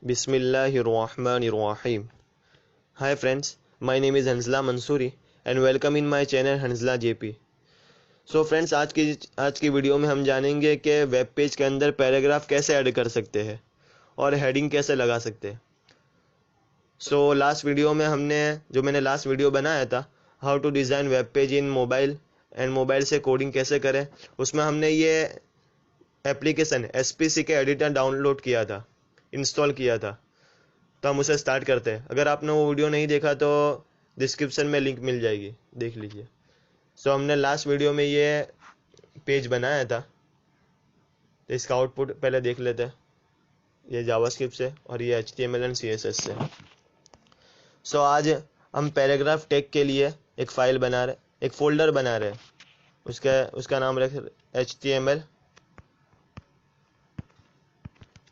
Bismillahirrahmanirrahim. Hi friends, my name is Hanzla Mansoori and welcome in my channel Hanzla JP. So friends, आज की video में हम जानेंगे कि वेब पेज के अंदर पैराग्राफ कैसे ऐड कर सकते हैं और हेडिंग कैसे लगा सकते हैं. लास्ट वीडियो में मैंने लास्ट वीडियो बनाया था how to design web page in mobile and mobile से कोडिंग कैसे करें, उसमें हमने ये एप्लीकेशन SPC के एडिटर डाउनलोड किया था, इंस्टॉल किया था. तो हम उसे स्टार्ट करते हैं. अगर आपने वो वीडियो नहीं देखा तो डिस्क्रिप्शन में लिंक मिल जाएगी, देख लीजिए. हमने लास्ट वीडियो में ये पेज बनाया था, तो इसका आउटपुट पहले देख लेते हैं. ये जावास्क्रिप्ट से और ये HTML एंड CSS से. आज हम पैराग्राफ टैग के लिए एक फाइल बना रहे, एक फोल्डर बना रहे. उसका नाम रख HTML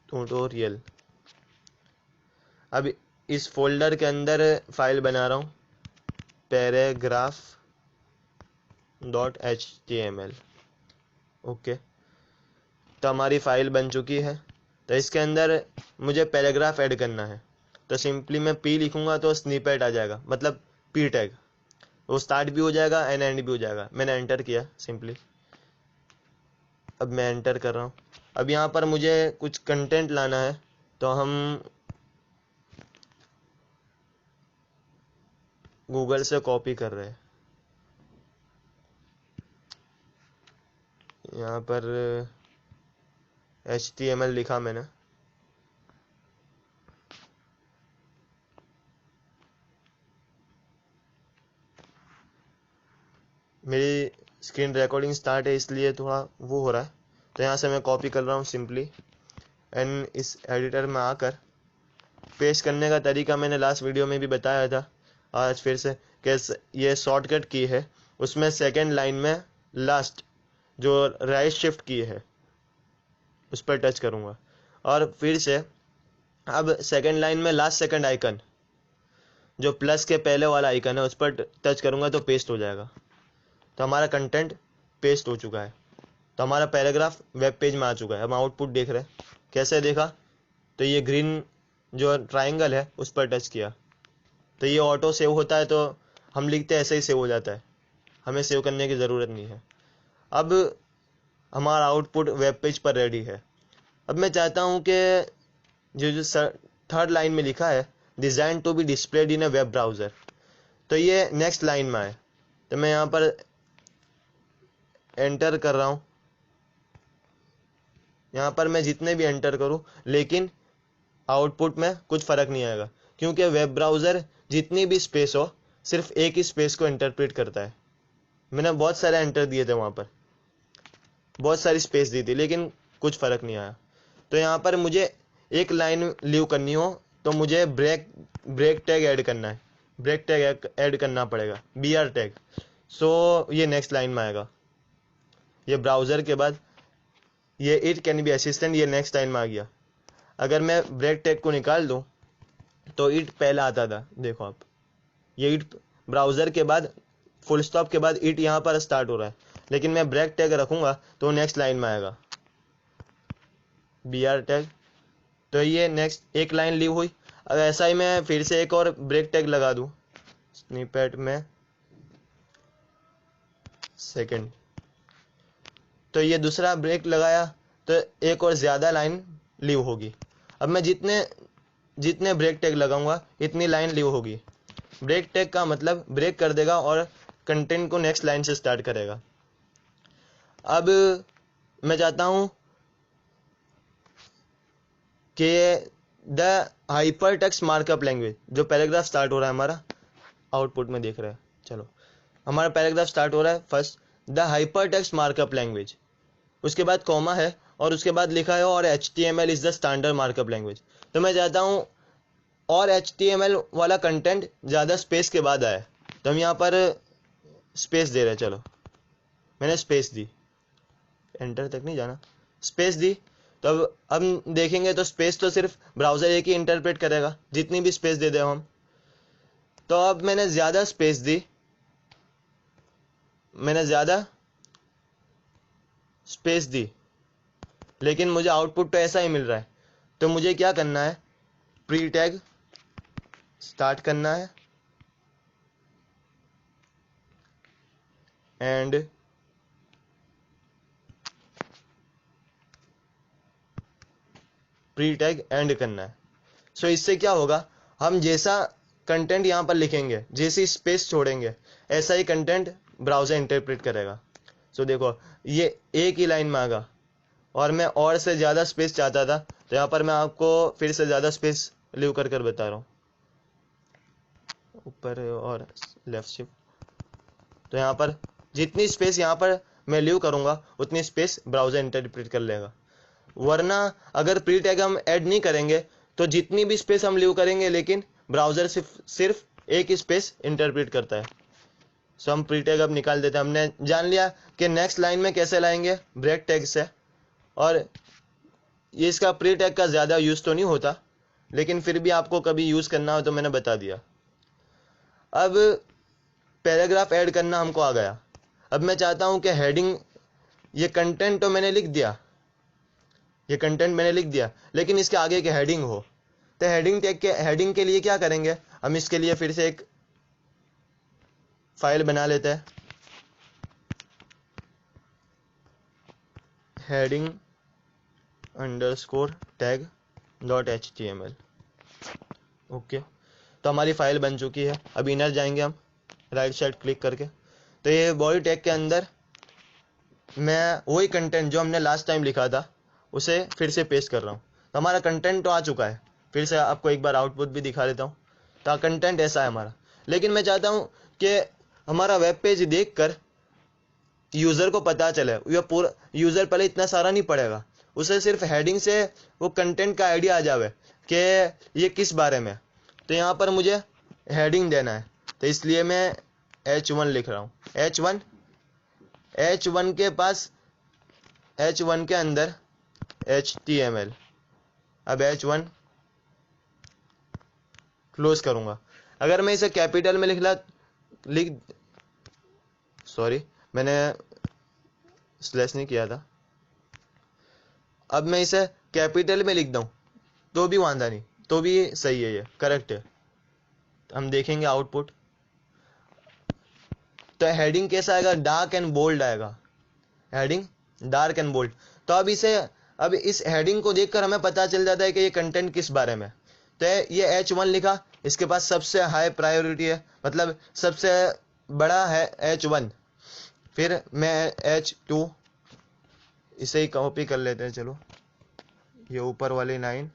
ट्यूटोरियल. अब इस फोल्डर के अंदर फाइल बना रहा हूँ paragraph.html. ओके, तो हमारी फाइल बन चुकी है. तो इसके अंदर मुझे पैराग्राफ ऐड करना है. तो सिंपली मैं P लिखूंगा तो स्निपेट आ जाएगा, मतलब P टैग. वो स्टार्ट भी हो जाएगा एंड एंड भी हो जाएगा. मैंने एंटर किया सिंपली. अब मैं एंटर कर रहा हूँ. अब यहाँ पर मुझे कुछ कंटेंट लाना है, तो हम गूगल से कॉपी कर रहे हैं. यहाँ पर HTML लिखा मैंने. मेरी स्क्रीन रिकॉर्डिंग स्टार्ट है, इसलिए थोड़ा वो हो रहा है. तो यहाँ से मैं कॉपी कर रहा हूँ सिंपली. एंड इस एडिटर में आकर पेस्ट करने का तरीका मैंने लास्ट वीडियो में भी बताया था. आज फिर से कि ये शॉर्टकट की है, उसमें सेकंड लाइन में लास्ट जो राइट शिफ्ट की है उस पर टच करूँगा. और फिर से अब सेकंड लाइन में लास्ट सेकंड आइकन जो प्लस के पहले वाला आइकन है उस पर टच करूँगा तो पेस्ट हो जाएगा. तो हमारा कंटेंट पेस्ट हो चुका है. तो हमारा पैराग्राफ वेब पेज में आ चुका है. हम आउटपुट देख रहे हैं. कैसे देखा, तो ये ग्रीन जो ट्राइंगल है उस पर टच किया तो ये ऑटो सेव होता है. तो हम लिखते ऐसे ही सेव हो जाता है, हमें सेव करने की ज़रूरत नहीं है. अब हमारा आउटपुट वेब पेज पर रेडी है. अब मैं चाहता हूँ कि जो थर्ड लाइन में लिखा है design to be displayed in a web browser, तो ये नेक्स्ट लाइन में है. तो मैं यहाँ पर एंटर कर रहा हूँ. यहाँ पर मैं जितने भी एंटर करूँ लेकिन आउटपुट में कुछ फ़र्क नहीं आएगा, क्योंकि वेब ब्राउज़र जितनी भी स्पेस हो सिर्फ एक ही स्पेस को इंटरप्रेट करता है. मैंने बहुत सारे एंटर दिए थे, वहाँ पर बहुत सारी स्पेस दी थी लेकिन कुछ फ़र्क नहीं आया. तो यहाँ पर मुझे एक लाइन लीव करनी हो तो मुझे ब्रेक टैग ऐड करना है. ब्रेक टैग ऐड करना पड़ेगा, BR टैग. ये नेक्स्ट लाइन में आएगा. ये ब्राउज़र के बाद ये इट कैन बी असिस्टेंट, ये नेक्स्ट लाइन में आ गया. अगर मैं ब्रेक टैग को निकाल दूं तो इट पहला आता था, देखो आप. ये इट ब्राउज़र के बाद फुल स्टॉप के बाद इट यहाँ पर स्टार्ट हो रहा है, लेकिन मैं ब्रेक टैग रखूँगा तो नेक्स्ट लाइन में आएगा BR टैग. तो ये नेक्स्ट एक लाइन लीव हुई. अब ऐसा ही मैं फिर से एक और ब्रेक टैग लगा दूँ स्निपेट में सेकंड, तो ये दूसरा ब्रेक लगाया तो एक और ज़्यादा लाइन लीव होगी. अब मैं जितने ब्रेक टैग लगाऊंगा इतनी लाइन लीव होगी. ब्रेक टैग का मतलब ब्रेक कर देगा और कंटेंट को नेक्स्ट लाइन से स्टार्ट करेगा. अब मैं चाहता हूं कि the hyper text markup language, जो पैराग्राफ स्टार्ट हो रहा है हमारा आउटपुट में देख रहे हैं. चलो, हमारा पैराग्राफ स्टार्ट हो रहा है first the hyper text markup language, उसके बाद कॉमा है और उसके बाद लिखा है और HTML is the standard markup language. तो मैं चाहता हूँ और HTML वाला कंटेंट ज़्यादा स्पेस के बाद आए, तो हम यहाँ पर स्पेस दे रहे हैं. चलो, मैंने स्पेस दी, एंटर तक नहीं जाना, स्पेस दी. तो अब हम देखेंगे तो स्पेस तो सिर्फ ब्राउज़र एक ही इंटरप्रेट करेगा, जितनी भी स्पेस दे दें हम. तो अब मैंने ज़्यादा स्पेस दी, लेकिन मुझे आउटपुट तो ऐसा ही मिल रहा है. तो मुझे क्या करना है प्री टैग स्टार्ट करना है एंड प्री टैग एंड करना है। सो इससे क्या होगा, हम जैसा कंटेंट यहाँ पर लिखेंगे, जैसी स्पेस छोड़ेंगे, ऐसा ही कंटेंट ब्राउज़र इंटरप्रेट करेगा। सो देखो ये एक ही लाइन मांगा और मैं और से ज़्यादा स्पेस चाहता था, तो यहाँ पर मैं आपको फिर से ज़्यादा स्पेस लीव कर कर बता रहा हूँ, ऊपर और लेफ्ट शिफ्ट। तो यहाँ पर जितनी स्पेस यहाँ पर मैं लीव करूँगा उतनी स्पेस ब्राउज़र इंटरप्रेट कर लेगा। वरना अगर प्री टैग हम ऐड नहीं करेंगे तो जितनी भी स्पेस हम लीव करेंगे, लेकिन ब्राउज़र सिर्फ एक ही स्पेस इंटरप्रेट करता है। सो हम प्री टैग अब निकाल देते हैं। हमने जान लिया कि नेक्स्ट लाइन में कैसे लाएंगे, ब्रेक टैग से। और ये इसका प्री टैग का ज़्यादा यूज़ तो नहीं होता, लेकिन फिर भी आपको कभी यूज़ करना हो तो मैंने बता दिया। अब पैराग्राफ ऐड करना हमको आ गया। अब मैं चाहता हूँ कि हेडिंग, ये कंटेंट तो मैंने लिख दिया, ये कंटेंट मैंने लिख दिया, लेकिन इसके आगे की हेडिंग हो। तो हेडिंग टैग के हेडिंग के लिए क्या करेंगे, हम इसके लिए फिर से एक फाइल बना लेते हैं, heading underscore tag .html। Okay, तो हमारी फाइल बन चुकी है। अब इनर जाएंगे हम राइट साइड क्लिक करके। तो ये बॉडी टैग के अंदर मैं वही कंटेंट जो हमने लास्ट टाइम लिखा था उसे फिर से पेस्ट कर रहा हूँ। तो हमारा कंटेंट तो आ चुका है। फिर से आपको एक बार आउटपुट भी दिखा देता हूँ। तो कंटेंट ऐसा है हमारा, लेकिन मैं चाहता हूँ कि हमारा वेब पेज देखकर यूज़र को पता चले। ये पूरा यूज़र पहले इतना सारा नहीं पढ़ेगा, उसे सिर्फ हेडिंग से वो कंटेंट का आइडिया आ जावे कि ये किस बारे में। तो यहाँ पर मुझे हेडिंग देना है, तो इसलिए मैं H1 लिख रहा हूँ। H1 के पास, H1 के अंदर HTML। अब H1 क्लोज करूँगा। अगर मैं इसे कैपिटल में सॉरी, मैंने स्लैश नहीं किया था। अब मैं इसे कैपिटल में लिख दूँ तो भी वांधा नहीं, तो भी सही है, ये करेक्ट है। हम देखेंगे आउटपुट। तो हेडिंग कैसा आएगा, डार्क एंड बोल्ड आएगा, हेडिंग डार्क एंड बोल्ड। तो अब इस हेडिंग को देखकर हमें पता चल जाता है कि ये कंटेंट किस बारे में। तो ये H1 लिखा, इसके पास सबसे हाई प्रायोरिटी है, मतलब सबसे बड़ा है H1। फिर मैं H2 इसे ही कॉपी कर लेते हैं। चलो ये ऊपर वाली लाइन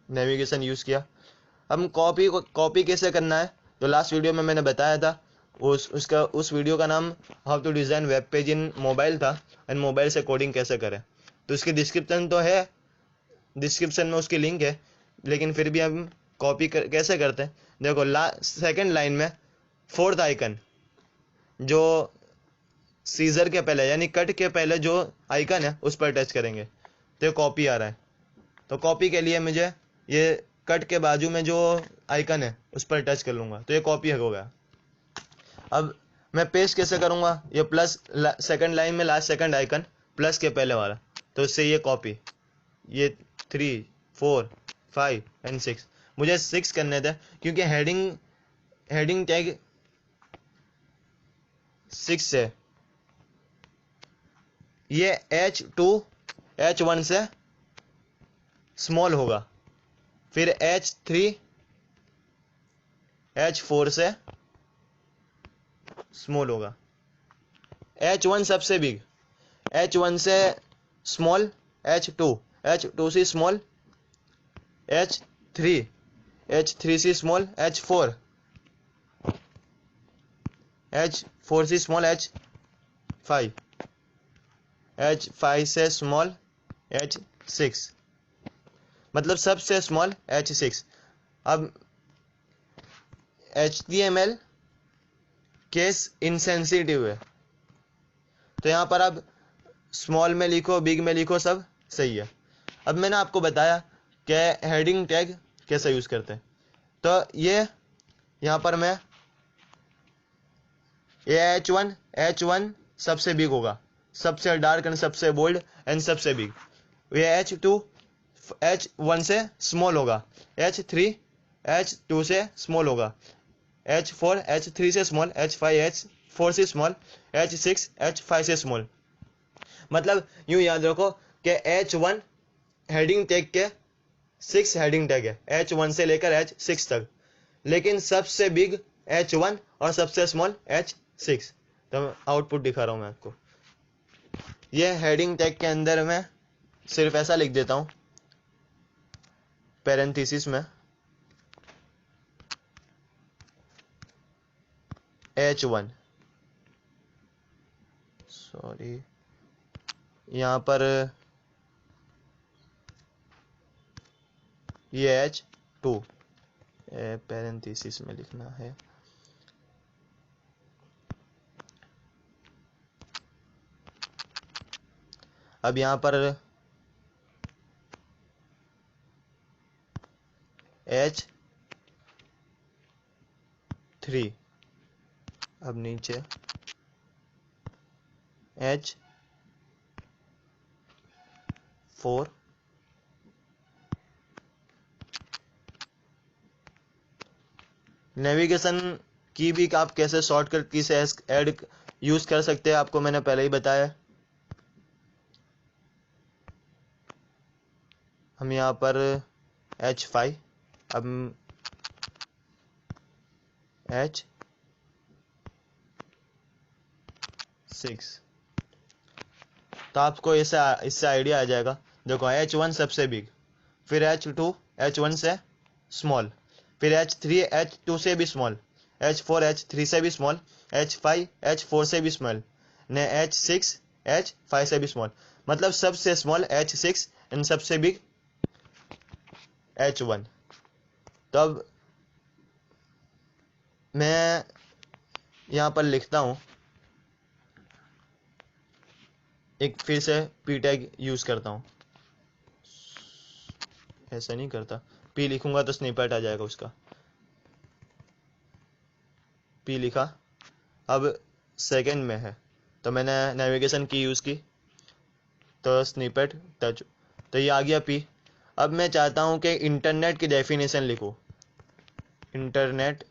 नेविगेशन यूज़ किया। हम कॉपी कैसे करना है, तो लास्ट वीडियो में मैंने बताया था। उस वीडियो का नाम how to design web page in mobile था, एंड मोबाइल से कोडिंग कैसे करें। तो इसकी डिस्क्रिप्शन तो है, डिस्क्रिप्शन में उसकी लिंक है, लेकिन फिर भी हम कॉपी कैसे करते हैं। देखो सेकंड लाइन में फोर्थ आइकन जो सीजर के पहले यानी कट के पहले जो आइकन है उस पर टच करेंगे तो ये कॉपी आ रहा है। तो कॉपी के लिए मुझे ये कट के बाजू में जो आइकन है उस पर टच कर लूँगा, तो ये कॉपी हो गया। अब मैं पेस्ट कैसे करूँगा, ये प्लस सेकंड लाइन में लास्ट सेकंड आइकन प्लस के पहले वाला, तो इससे ये कॉपी, ये 3, 4, 5 एंड 6 मुझे 6 करने थे, क्योंकि हेडिंग टैग 6 से ये H1 से स्मॉल होगा, फिर H3 H4 से स्मॉल होगा, H1 सबसे बिग, H1 से स्मॉल H2 से स्मॉल H3 से स्मॉल H4 से स्मॉल H5 से स्मॉल H6, मतलब सबसे स्मॉल H6। अब HTML केस इनसेंसिटिव है, तो यहाँ पर अब स्मॉल में लिखो, बिग में लिखो, सब सही है। अब मैंने आपको बताया कि हेडिंग टैग कैसे यूज़ करते हैं। तो ये यहाँ पर मैं ये H1 सबसे बिग होगा, सबसे डार्क एंड सबसे बोल्ड एंड सबसे बिग। ये H2 H1 से स्मॉल होगा, H3 H2 से स्मॉल होगा, H4 H3 से स्मॉल, H5 H4 से स्मॉल, H6 H5 से स्मॉल। मतलब यूं याद रखो कि H1 हेडिंग टैग के 6 हेडिंग टैग है, H1 से लेकर H6 तक, लेकिन सबसे बिग H1 और सबसे स्मॉल H6। तो आउटपुट दिखा रहा हूं मैं आपको। ये हेडिंग टैग के अंदर मैं सिर्फ ऐसा लिख देता हूं पैरेंथेसिस में H1, सॉरी यहाँ पर ये H2 पैरेंथेसिस में लिखना है। अब यहाँ पर H3, अब नीचे H4, नेविगेशन की भी आप कैसे शॉर्टकट की से ऐड यूज कर सकते हैं आपको मैंने पहले ही बताया। हम यहाँ पर H5, अब H6, तो आपको इससे आइडिया आ जाएगा। देखो H1 सबसे बिग, फिर H2 H1 से स्मॉल, फिर H3 H2 से भी स्मॉल, H4 H3 से भी स्मॉल, H5 H4 से भी स्मॉल, ने H6 H5 से भी स्मॉल। मतलब सबसे स्मॉल H6 एंड सबसे बिग H1। तो अब मैं यहाँ पर लिखता हूँ, एक फिर से पी टैग यूज करता हूँ, ऐसा नहीं करता, पी लिखूंगा तो स्निपेट आ जाएगा उसका। पी लिखा, अब सेकंड में है तो मैंने नेविगेशन की यूज की तो स्निपेट टच, तो ये आ गया पी। अब मैं चाहता हूं कि इंटरनेट की डेफिनेशन लिखूं। Internet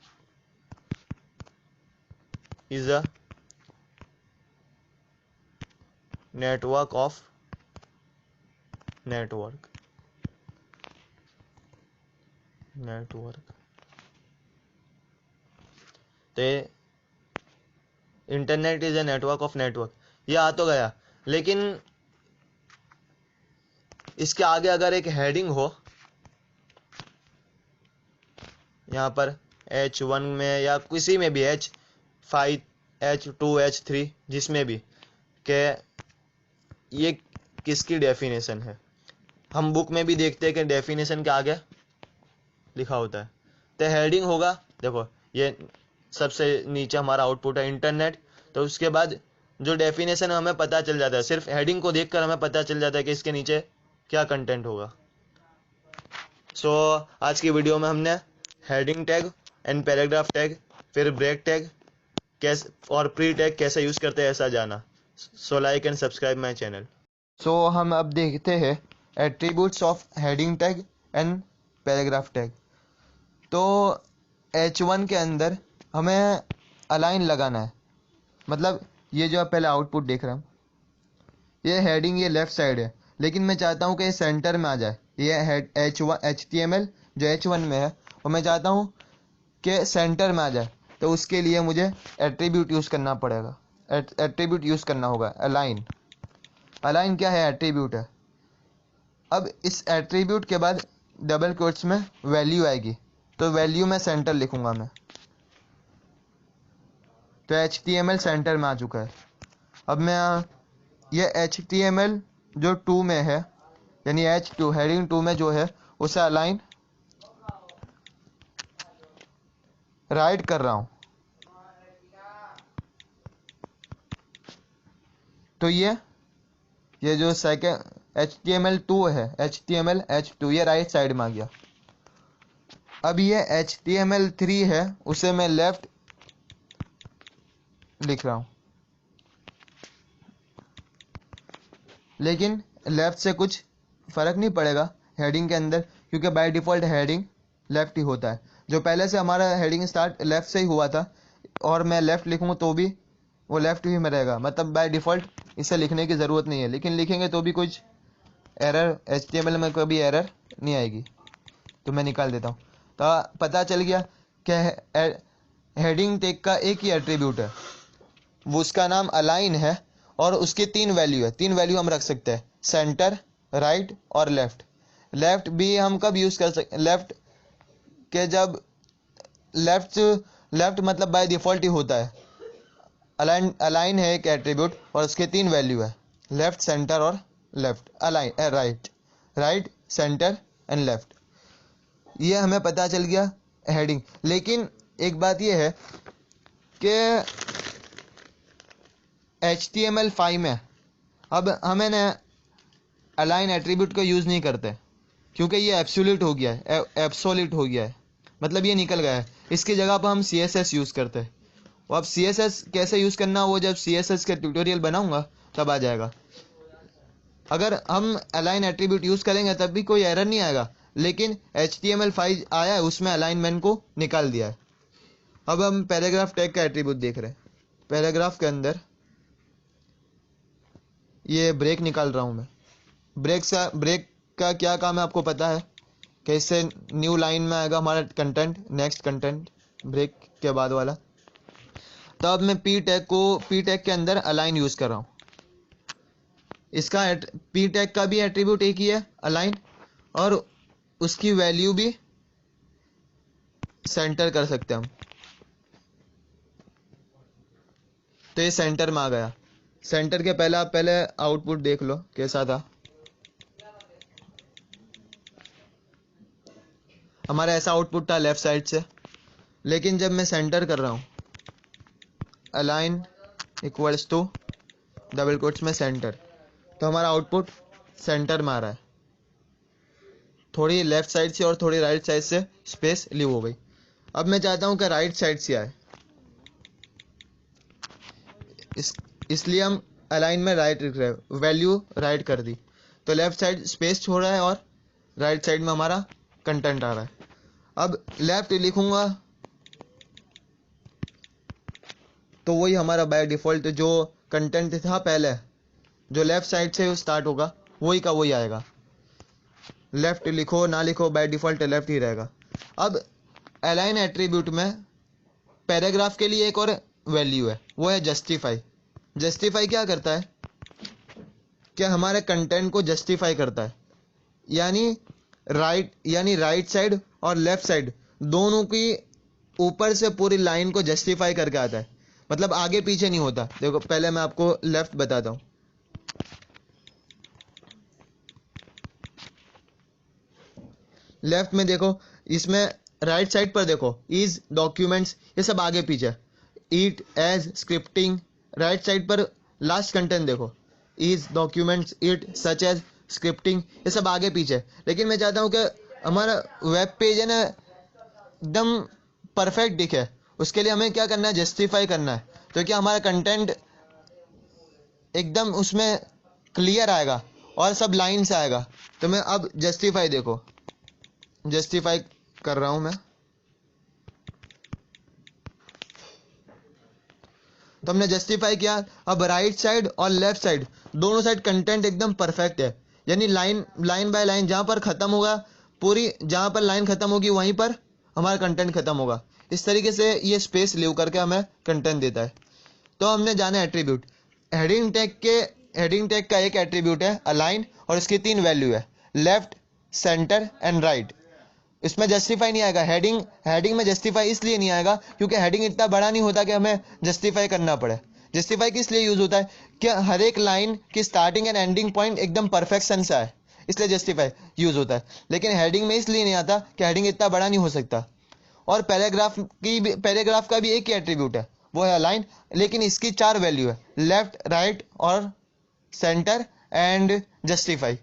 is a network of network तो internet is a network of network, ये आ तो गया, लेकिन इसके आगे अगर एक हेडिंग हो यहाँ पर H1 में या किसी में भी H5 H2 H3 जिसमें भी, के ये किसकी डेफिनेशन है। हम बुक में भी देखते हैं कि डेफिनेशन के आगे लिखा होता है, तो हेडिंग होगा। देखो ये सबसे नीचे हमारा आउटपुट है इंटरनेट, तो उसके बाद जो डेफिनेशन है हमें पता चल जाता है, सिर्फ हेडिंग को देखकर हमें पता चल जाता है कि इसके नीचे क्या कंटेंट होगा। सो आज की वीडियो में हमने heading tag and paragraph tag, फिर ब्रेक टैग कैसे और प्री टैग कैसे यूज करते हैं ऐसा जाना। So like and subscribe my channel. So हम अब देखते हैं attributes of heading tag and paragraph tag. तो H1 के अंदर हमें अलाइन लगाना है, मतलब ये जो आप पहले आउटपुट देख रहे हैं, ये हेडिंग ये लेफ्ट साइड है, लेकिन मैं चाहता हूँ कि ये सेंटर में आ जाए। ये हेड HTML जो H1 में है वो मैं चाहता हूँ कि सेंटर में आ जाए, तो उसके लिए मुझे एट्रीब्यूट यूज़ करना पड़ेगा, एट्रीब्यूट यूज़ करना होगा अलाइन। अलाइन क्या है? एट्रीब्यूट है। अब इस एट्रीब्यूट के बाद डबल कोट्स में वैल्यू आएगी, तो वैल्यू में सेंटर लिखूंगा मैं, तो HTML सेंटर में आ चुका है। अब मैं ये HTML जो 2 में है, यानी H2 हेडिंग 2 में जो है उसे अलाइन राइट कर रहा हूं। तो ये जो सेकंड HTML2 है, HTML H2 ये राइट साइड में आ गया। अब ये HTML3 है, उसे मैं लेफ्ट लिख रहा हूं, लेकिन लेफ्ट से कुछ फर्क नहीं पड़ेगा, हेडिंग के अंदर, क्योंकि बाय डिफ़ॉल्ट हेडिंग लेफ्ट ही होता है। जो पहले से हमारा हेडिंग स्टार्ट लेफ्ट से ही हुआ था और मैं लेफ्ट लिखूँगा तो भी वो लेफ्ट ही में रहेगा, मतलब बाय डिफ़ॉल्ट इसे लिखने की ज़रूरत नहीं है, लेकिन लिखेंगे तो भी कुछ एरर, HTML में कभी एरर नहीं आएगी। तो मैं निकाल देता हूँ। तो पता चल गया कि हेडिंग टैग का एक ही एट्रीब्यूट है, वो उसका नाम अलाइन है और उसकी 3 वैल्यू है। 3 वैल्यू हम रख सकते हैं, सेंटर, राइट और लेफ्ट। लेफ्ट भी हम कब यूज़ कर सकते, लेफ्ट के जब लेफ्ट मतलब बाय डिफ़ॉल्ट ही होता है। अलाइन है एक एट्रीब्यूट और उसके 3 वैल्यू है, लेफ्ट, सेंटर और left. Align right centre and left, ये हमें पता चल गया हेडिंग। लेकिन एक बात ये है कि HTML5 में अब हमें न अलाइन एट्रीब्यूट को यूज़ नहीं करते, क्योंकि ये एब्सोल्यूट हो गया है, मतलब ये निकल गया है। इसकी जगह पर हम CSS यूज़ करते हैं। और अब CSS कैसे यूज़ करना, वो जब CSS के ट्यूटोरियल बनाऊंगा तब आ जाएगा। अगर हम अलाइन एट्रीब्यूट यूज़ करेंगे तब भी कोई एरर नहीं आएगा, लेकिन HTML5 आया है, उसमें अलाइनमेंट को निकाल दिया है। अब हम पैराग्राफ टैग का एट्रीब्यूट देख रहे हैं। पैराग्राफ के अंदर ये ब्रेक निकाल रहा हूँ मैं। ब्रेक का क्या काम है आपको पता है, कि इससे न्यू लाइन में आएगा हमारा कंटेंट, नेक्स्ट कंटेंट, ब्रेक के बाद वाला। तो अब मैं पी टैग के अंदर अलाइन यूज़ कर रहा हूँ। इसका पी टैग का भी एट्रीब्यूट एक ही है, अलाइन, और उसकी वैल्यू भी सेंटर कर सकते हैं हम। तो ये सेंटर में आ गया। सेंटर के पहले आप पहले आउटपुट देख लो कैसा था। हमारा ऐसा आउटपुट था लेफ्ट साइड से, लेकिन जब मैं सेंटर कर रहा हूँ, align equals to double quotes में सेंटर, तो हमारा आउटपुट सेंटर में आ रहा है। थोड़ी लेफ्ट साइड से और थोड़ी राइट साइड से स्पेस लीव हो गई। अब मैं चाहता हूँ कि राइट साइड से आए, इसलिए हम अलाइन में राइट लिख रहे हैं, वैल्यू राइट कर दी, तो लेफ्ट साइड स्पेस छोड़ रहा है और राइट साइड में हमारा कंटेंट आ रहा है। अब लेफ्ट लिखूंगा तो वही हमारा बाय डिफ़ॉल्ट जो कंटेंट था पहले, जो लेफ्ट साइड से स्टार्ट होगा, वही का वही आएगा। लेफ्ट लिखो ना लिखो, बाय डिफ़ॉल्ट लेफ्ट ही रहेगा। अब अलाइन एट्रीब्यूट में पैराग्राफ के लिए एक और वैल्यू है, वो है जस्टिफाई। जस्टिफाई क्या करता है कि हमारे कंटेंट को जस्टिफाई करता है, यानी राइट साइड और लेफ्ट साइड दोनों की ऊपर से पूरी लाइन को जस्टिफाई करके आता है, मतलब आगे पीछे नहीं होता। देखो पहले मैं आपको लेफ्ट बताता हूं। लेफ्ट में देखो, इसमें राइट साइड पर देखो, इज, डॉक्यूमेंट्स, ये सब आगे पीछे। It, as, scripting, right side पर लास्ट कंटेंट देखो, is, documents, it, such as, scripting, ये सब आगे पीछे। लेकिन मैं चाहता हूं कि हमारा वेब पेज है ना एकदम परफेक्ट दिखे, उसके लिए हमें क्या करना है, जस्टिफाई करना है। तो क्या हमारा कंटेंट एकदम उसमें क्लियर आएगा और सब लाइन से आएगा। तो मैं अब जस्टिफाई देखो, जस्टिफाई कर रहा हूं मैं। तो हमने जस्टिफाई किया। अब राइट साइड और लेफ्ट साइड दोनों साइड कंटेंट एकदम परफेक्ट है, यानी लाइन बाय लाइन, जहां पर खत्म होगा पूरी, जहां पर लाइन खत्म होगी वहीं पर हमारा कंटेंट खत्म होगा। इस तरीके से ये स्पेस लीव करके हमें कंटेंट देता है। तो हमने जाना एट्रीब्यूट। हेडिंग टैग का एक एट्रीब्यूट है अलाइन और इसकी 3 वैल्यू है, लेफ्ट, सेंटर एंड राइट। इसमें जस्टिफाई नहीं आएगा। हेडिंग में जस्टिफाई इसलिए नहीं आएगा क्योंकि हेडिंग इतना बड़ा नहीं होता कि हमें जस्टिफाई करना पड़े। जस्टिफाई किस लिए यूज होता है कि हर एक लाइन की स्टार्टिंग एंड एंडिंग पॉइंट एकदम परफेक्शन से आए, इसलिए जस्टिफाई यूज होता है। लेकिन हेडिंग में इसलिए नहीं आता कि हेडिंग इतना बड़ा नहीं हो सकता। और पैराग्राफ का भी एक ही एट्रीब्यूट है, वो है अलाइन, लेकिन इसकी 4 वैल्यू है, लेफ्ट, राइट और सेंटर एंड जस्टिफाई।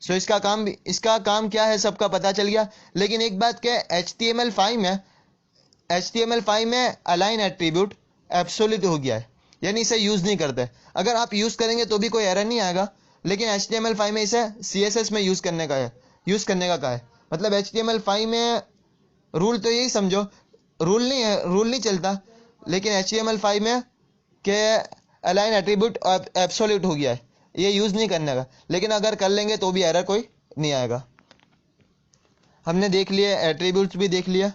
सो इसका काम क्या है सबका पता चल गया। लेकिन एक बात क्या है, HTML5 में अलाइन एट्रीब्यूट एब्सोल्यूट हो गया है, यानी इसे यूज नहीं करते। अगर आप यूज करेंगे तो भी कोई एरर नहीं आएगा, लेकिन HTML5 में इसे CSS में यूज करने का है, यूज़ करने का कहा है। मतलब HTML5 में रूल तो यही समझो, रूल नहीं है, रूल नहीं चलता, लेकिन HTML5 में के अलाइन एट्रीब्यूट एब्सोल्यूट हो गया है, ये यूज़ नहीं करने का। लेकिन अगर कर लेंगे तो भी एरर कोई नहीं आएगा। हमने देख लिया, एट्रीब्यूट्स भी देख लिया।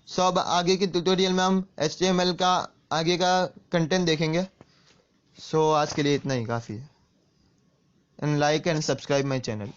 सो अब आगे के ट्यूटोरियल में हम HTML का आगे का कंटेंट देखेंगे। सो आज के लिए इतना ही काफ़ी है। And like and subscribe my channel.